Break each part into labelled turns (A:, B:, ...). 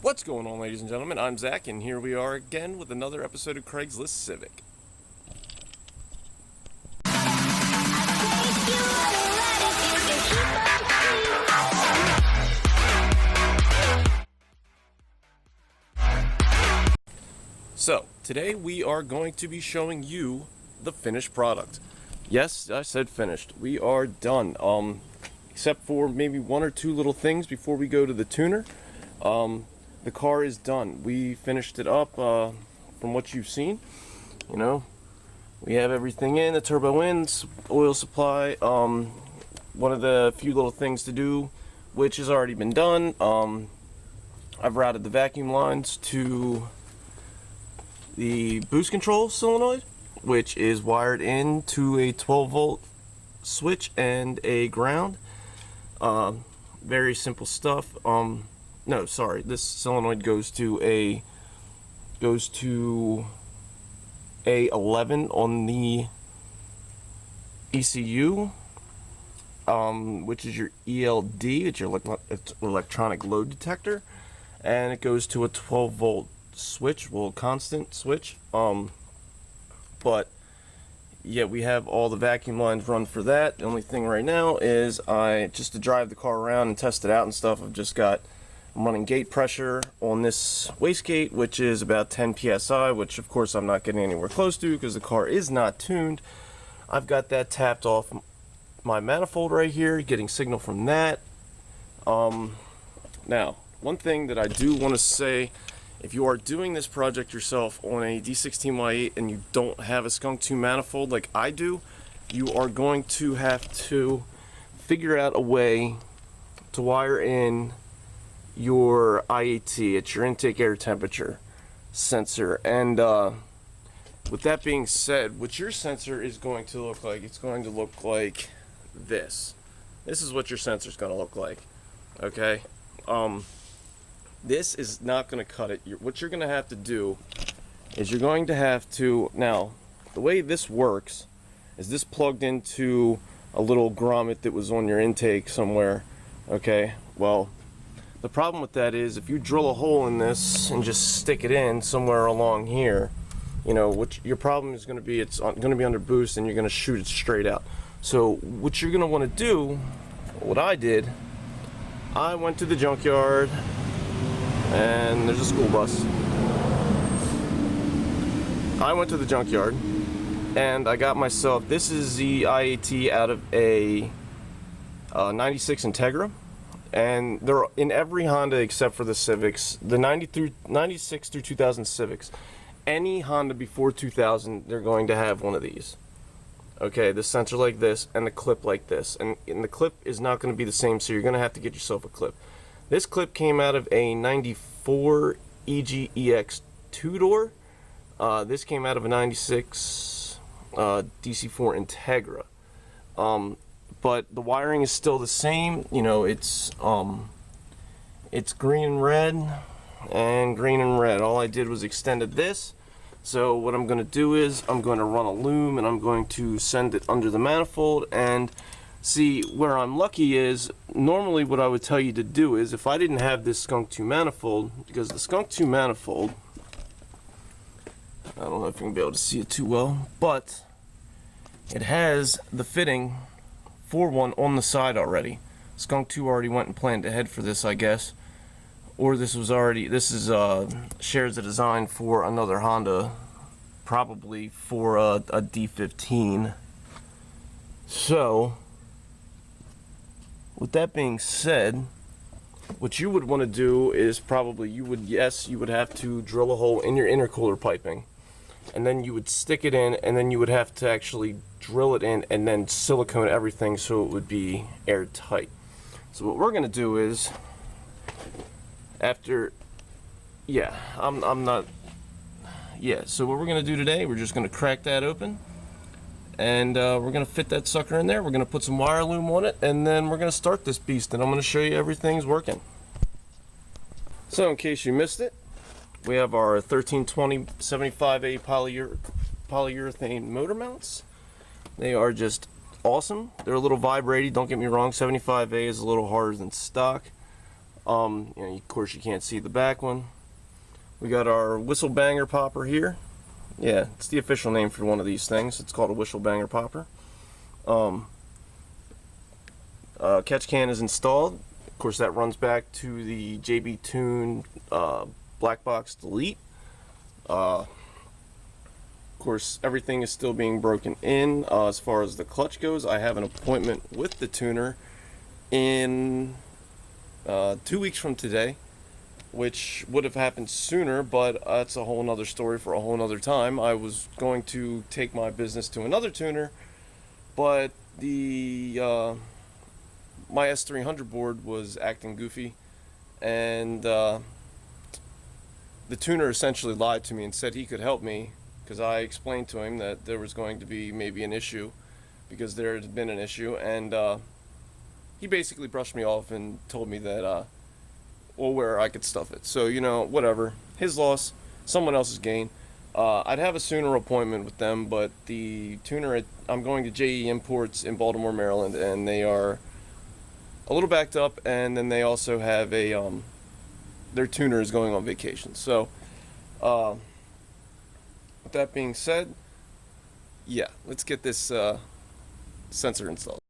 A: What's going on, ladies and gentlemen? I'm Zach, and here we are again with another episode of Craigslist Civic. So, today we are going to be showing you the finished product. Yes, I said finished. We are done. Except for maybe one or two little things before we go to the tuner. The car is done. We finished it up from what you've seen. You know, we have everything in, the turbo in, oil supply. One of the few little things to do, which has already been done. I've routed the vacuum lines to the boost control solenoid, which is wired into a 12-volt switch and a ground. Very simple stuff. No, sorry. This solenoid goes to a 11 on the ECU, which is your ELD. It's your electronic load detector, and it goes to a 12-volt switch, well, constant switch. But yeah, we have all the vacuum lines run for that. The only thing right now is just to drive the car around and test it out and stuff. I'm running gate pressure on this wastegate, which is about 10 psi, which of course I'm not getting anywhere close to because the car is not tuned. I've got that tapped off my manifold right here, getting signal from that. Now, one thing that I do want to say, if you are doing this project yourself on a D16Y8 and you don't have a Skunk 2 manifold like I do, you are going to have to figure out a way to wire in your IAT. It's your intake air temperature sensor. And with that being said, what your sensor is going to look like, it's going to look like this. This is what your sensor is going to look like. Okay? This is not going to cut it. What you're going to have to do is you're going to have to, now, the way this works is this plugged into a little grommet that was on your intake somewhere. Okay? Well, the problem with that is if you drill a hole in this and just stick it in somewhere along here, you know, what your problem is going to be, it's going to be under boost and you're going to shoot it straight out. So what you're going to want to do, what I did, I went to the junkyard, and there's a school bus. I went to the junkyard and I got myself, this is the IAT out of a 96 Integra. And they're in every Honda except for the Civics, the 96 through 2000 Civics. Any Honda before 2000, they're going to have one of these. Okay, the sensor like this and the clip like this. And the clip is not going to be the same, so you're going to have to get yourself a clip. This clip came out of a 94 EGEX 2-door. This came out of a 96 DC4 Integra. But the wiring is still the same. You know, it's green and red, and green and red. All I did was extended this. So what I'm going to do is I'm going to run a loom and I'm going to send it under the manifold. And see, where I'm lucky is, normally what I would tell you to do is, if I didn't have this Skunk 2 manifold, because the Skunk 2 manifold, I don't know if you can be able to see it too well, but it has the fitting for one on the side already. Skunk 2 already went and planned ahead for this, I guess. Or this is shares the design for another Honda, probably for a D15. So, with that being said, what you would want to do is probably, you would have to drill a hole in your intercooler piping. And then you would stick it in, and then you would have to actually drill it in and then silicone everything so it would be airtight. So what we're going to do is, so what we're going to do today, we're just going to crack that open, and we're going to fit that sucker in there. We're going to put some wire loom on it, and then we're going to start this beast, and I'm going to show you everything's working. So in case you missed it, we have our 1320 75A polyurethane motor mounts. They are just awesome. They're a little vibrating, don't get me wrong. 75A is a little harder than stock. Of course you can't see the back one. We got our whistle banger popper here. Yeah, it's the official name for one of these things. It's called a whistle banger popper. Catch can is installed. Of course, that runs back to the JB Tune black box delete. Of course, everything is still being broken in. As far as the clutch goes, I have an appointment with the tuner in 2 weeks from today, which would have happened sooner, but that's a whole nother story for a whole nother time. I was going to take my business to another tuner, but my S300 board was acting goofy, and the tuner essentially lied to me and said he could help me, because I explained to him that there was going to be maybe an issue, because there had been an issue, and he basically brushed me off and told me that where I could stuff it. So, whatever. His loss, someone else's gain. I'd have a sooner appointment with them, but the tuner, I'm going to JE Imports in Baltimore, Maryland, and they are a little backed up, and then they also have their tuner is going on vacation. So, with that being said, yeah, let's get this sensor installed.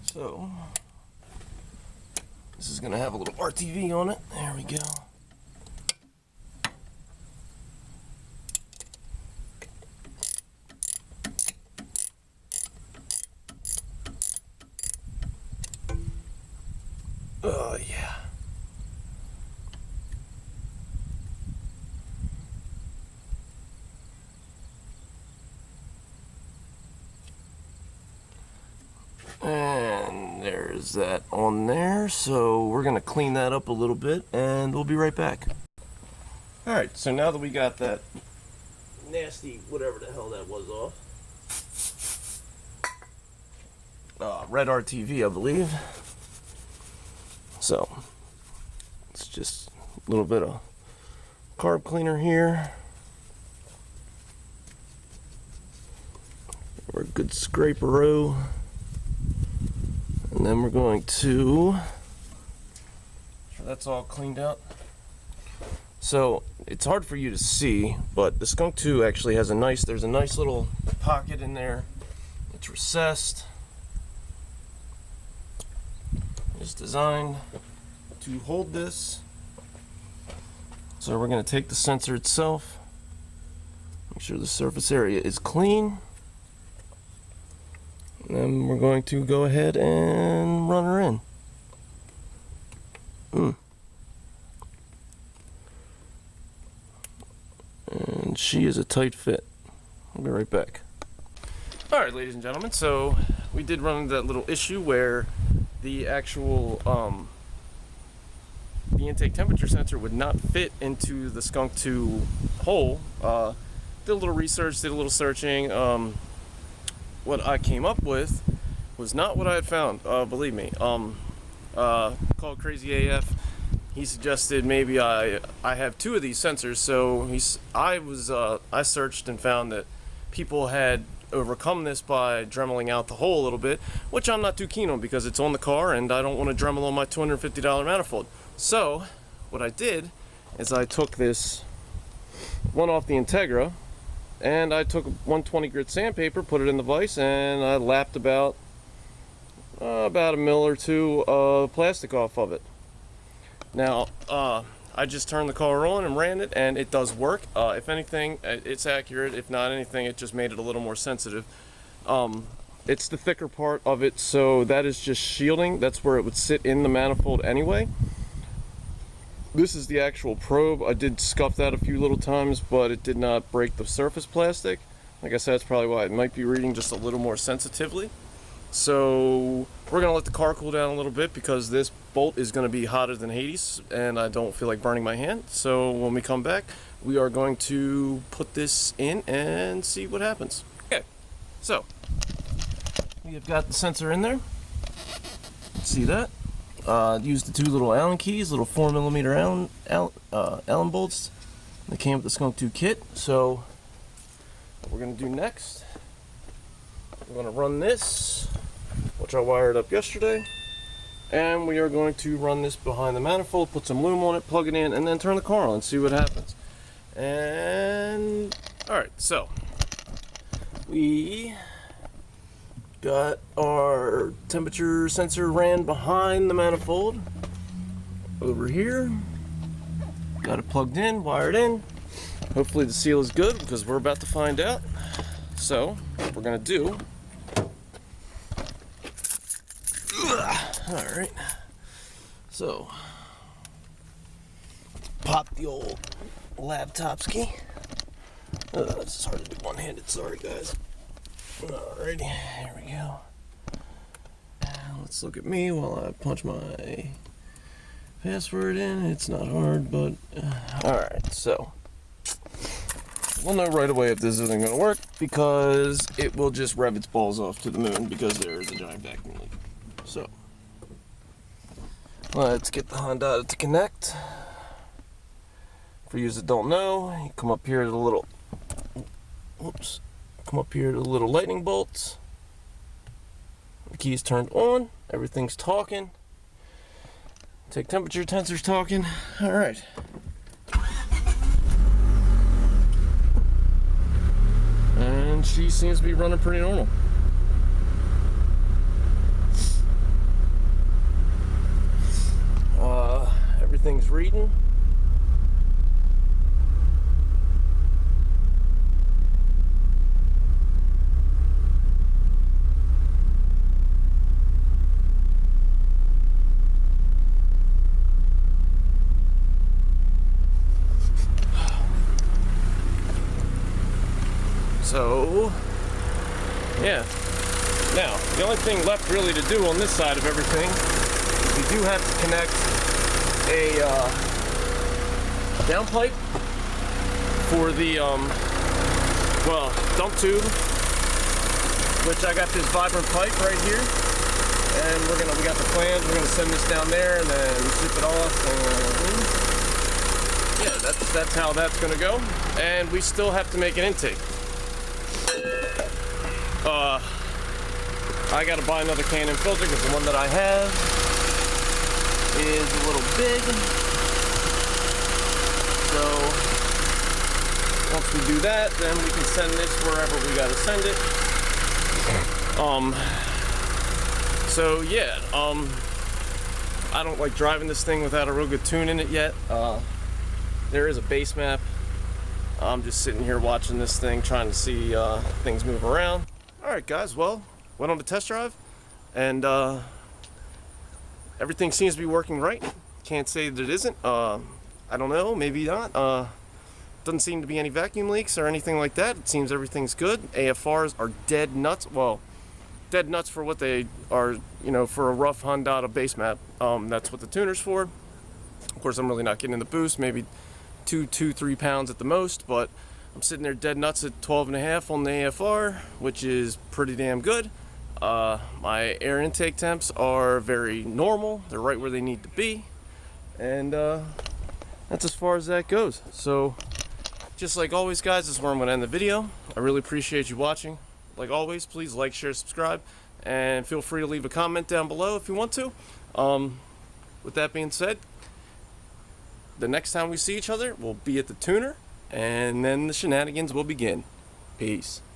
A: So, this is going to have a little RTV on it. There we go. Oh, yeah. And there's that on there, so we're gonna clean that up a little bit and we'll be right back. Alright, so now that we got that nasty whatever the hell that was off, red RTV I believe, so it's just a little bit of carb cleaner here. Or a good scraper-o. And then we're going to, so that's all cleaned out. So it's hard for you to see, but the Skunk 2 actually has there's a nice little pocket in there. It's recessed. It's designed to hold this. So we're going to take the sensor itself, make sure the surface area is clean. And then we're going to go ahead and run her in. And she is a tight fit. I'll be right back. Alright, ladies and gentlemen, so we did run into that little issue where the actual the intake temperature sensor would not fit into the Skunk 2 hole. Did a little research, did a little searching. What I came up with was not what I had found, believe me. Called Crazy AF. He suggested maybe I have two of these sensors, so I searched and found that people had overcome this by dremeling out the hole a little bit, which I'm not too keen on because it's on the car and I don't want to dremel on my $250 manifold. So what I did is I took this one off the Integra, and I took 120 grit sandpaper, put it in the vise, and I lapped about a mil or two of plastic off of it. Now, I just turned the car on and ran it, and it does work. If anything, it's accurate. If not anything, it just made it a little more sensitive. It's the thicker part of it, so that is just shielding. That's where it would sit in the manifold anyway. This is the actual probe. I did scuff that a few little times, but it did not break the surface plastic. Like I said, that's probably why it might be reading just a little more sensitively. So we're gonna let the car cool down a little bit because this bolt is gonna be hotter than Hades, and I don't feel like burning my hand. So when we come back, we are going to put this in and see what happens. Okay, so we have got the sensor in there. Let's see that. Used the two little Allen keys, little 4mm Allen bolts. They came with the Skunk 2 kit. So what we're gonna do next, we're gonna run this. which I wired up yesterday. And we are going to run this behind the manifold, put some lume on it, plug it in, and then turn the car on and see what happens. And alright, so we got our temperature sensor ran behind the manifold over here. Got it plugged in, wired in. Hopefully the seal is good because we're about to find out. So what we're gonna do. Alright. So pop the old laptopski. This is hard to do one-handed, sorry guys. Alrighty, here we go. Let's look at me while I punch my password in. It's not hard, but alright, so we'll know right away if this isn't going to work because it will just rev its balls off to the moon because there is a giant vacuum leak. So let's get the Honda to connect. For you that don't know, you come up here to the little, whoops, come up here to the little lightning bolts. The key's turned on, everything's talking. Take temperature, tensor's talking. All right. And she seems to be running pretty normal. Everything's reading. So, yeah. Now, the only thing left really to do on this side of everything is we do have to connect a downpipe for the dump tube, which I got this vibrant pipe right here, and we got the plans. We're gonna send this down there and then zip it off, and yeah, that's how that's gonna go. And we still have to make an intake. I gotta buy another Canon filter because the one that I have is a little big. So once we do that, then we can send this wherever we gotta send it. So yeah, I don't like driving this thing without a real good tune in it yet. There is a base map. I'm just sitting here watching this thing, trying to see things move around. Alright guys, well, went on the test drive, and everything seems to be working right. Can't say that it isn't. I don't know, maybe not. Doesn't seem to be any vacuum leaks or anything like that. It seems everything's good. AFRs are dead nuts. Well, dead nuts for what they are, you know, for a rough Honda base map. That's what the tuner's for. Of course, I'm really not getting in the boost, maybe 3 pounds at the most, but I'm sitting there dead nuts at 12.5 on the AFR, which is pretty damn good. My air intake temps are very normal. They're right where they need to be. And that's as far as that goes. So, just like always, guys, this is where I'm going to end the video. I really appreciate you watching. Like always, please like, share, subscribe, and feel free to leave a comment down below if you want to. With that being said, the next time we see each other, we'll be at the tuner, and then the shenanigans will begin. Peace.